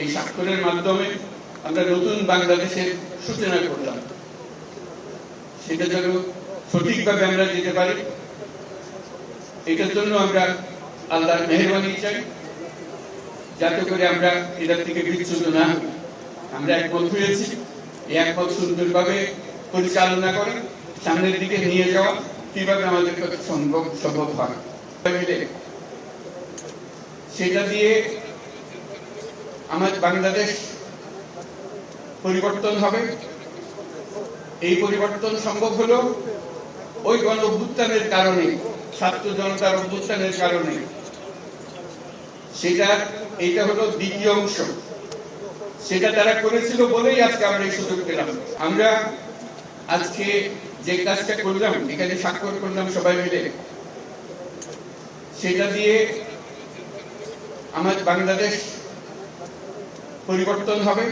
এই স্বাক্ষরের মাধ্যমে আমরা নতুন বাংলাদেশের সূচনা করলাম। সেটা যেন সঠিকভাবে আমরা যেতে পারি, এটার জন্য আমরা আল্লাহর মেহেরবানি চাই, যাতে করে আমরা এটার থেকে বিচ্যুত না হই। আমরা একমত হয়েছি, এই একমত সুন্দরভাবে পরিচালনা করে সামনের দিকে নিয়ে যাওয়া কিভাবে আমাদের কাছে সম্ভব হয়, সেটা দিয়ে আমাদের বাংলাদেশ পরিবর্তন হবে। এই পরিবর্তন সম্ভব হলো ওই গণ অভ্যুত্থানের কারণে, ছাত্র জনতার অভ্যুত্থানের কারণে। এইটা হলো দ্বিতীয় অংশ। সেটা তারা করেছিল বলেই আজকে আমরা এই সুযোগ পেলাম। আমরা আজকে যে কাজটা করলাম, এখানে স্বাক্ষর করলাম সবাই মিলে, সেটা দিয়ে আমাদের বাংলাদেশ পরিবর্তন হবে।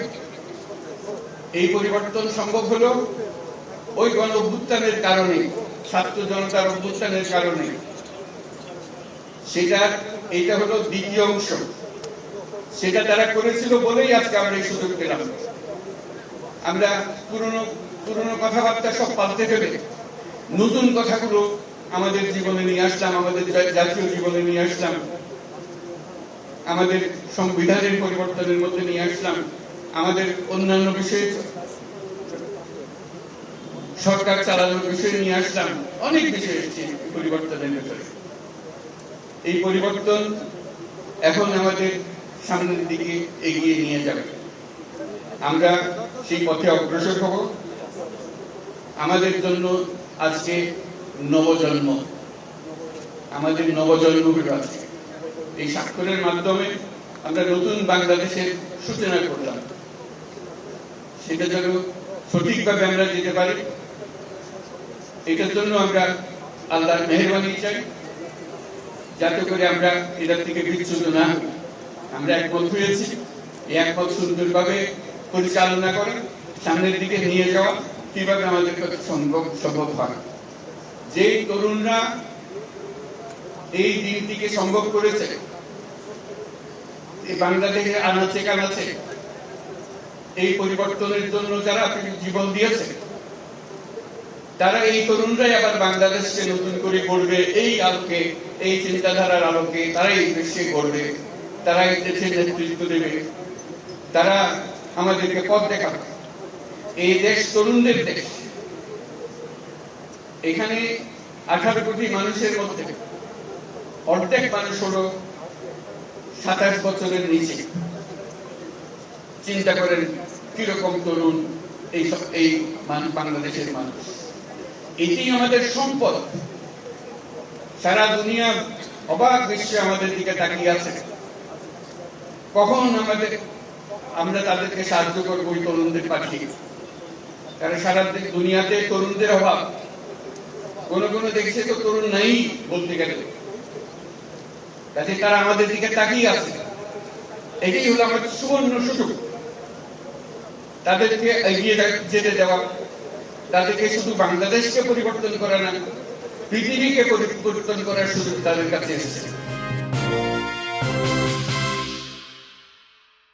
এই পরিবর্তন সম্ভব হলো ওই গণ অভ্যুত্থানের কারণে, ছাত্র জনতার অভ্যুত্থানের কারণে। এইটা হলো দ্বিতীয় অংশ। সেটা তারা করেছিল বলেই আজকে আমরা এই সুযোগ পেলাম। আমরা পুরনো কথাবার্তা সব পাল্টে ফেলে নতুন কথাগুলো আমাদের জীবনে নিয়ে আসলাম, আমাদের জাতীয় জীবনে নিয়ে আসলাম, আমাদের সংবিধানের পরিবর্তনের মধ্যে নিয়ে আসলাম, আমাদের অন্যান্য বিষয়ে সরকার চালানোর বিষয় নিয়ে আসলাম, অনেক বিষয় এসেছে পরিবর্তনের ভেতরে। এই পরিবর্তন এখন আমাদের সামনের দিকে এগিয়ে নিয়ে যাবে। আমরা সেই পথে অগ্রসর হব। আমাদের জন্য আজকে নবজন্ম, আমাদের নবজন্ম হলো আজকে। এই স্বাক্ষরের মাধ্যমে আমরা নতুন বাংলাদেশের সূচনা করলাম। সেটা যেন সঠিকভাবে আমরা যেতে পারি, এটার জন্য আমরা আল্লাহর মেহেরবানি চাই, যাতে করে আমরা এটার থেকে বিচ্যুত না হই। আমরা একমত হয়েছি, এই একমত সুন্দরভাবে পরিচালনা করে সামনের দিকে নিয়ে যাওয়া কিভাবে আমাদের কাছে সম্ভব হয়। যেই তরুণরা এই দিনটিকে সম্ভব করেছে, এই বাংলাদেশের আনাচে কানাচে এই পরিবর্তনের জন্য যারা জীবন দিয়েছে, তারা এই তরুণরাই আবার বাংলাদেশকে নতুন করে গড়বে। এই আলোকে, এই চিন্তাধারার আলোকে তারা এই দেশকে গড়বে, তারা এই দেশের নেতৃত্ব দেবে, তারা আমাদেরকে পথ দেখাবে। এই দেশ তরুণদের দেশ। এখানে 18 কোটি মানুষের মধ্যে অর্ধেক মানুষ হলো 27 বছরের নিচে। চিন্তা করেন কিরকম তরুণ এই বাংলাদেশের মানুষ। এটি আমাদের সম্পদ। সারা দুনিয়া অবাক বিশ্বে আমাদের দিকে তাকিয়ে আছে, কখন আমরা তাদেরকে সাহায্য করবো ওই তরুণদের পাঠিয়ে। কারণ সারা দুনিয়াতে তরুণদের অভাব। কোন দেশে তো তরুণ নাই বলতে গেলে, কাজে তারা আমাদের দিকে তাকিয়ে আছে। এটাই হলো আমাদের সুবর্ণ সুযোগ, তাদেরকে এগিয়ে যেতে দেওয়া, তাদেরকে শুধু বাংলাদেশকে পরিবর্তন করা না, পৃথিবীকে পরিবর্তন করার সুযোগ তাদের কাছে এসেছে।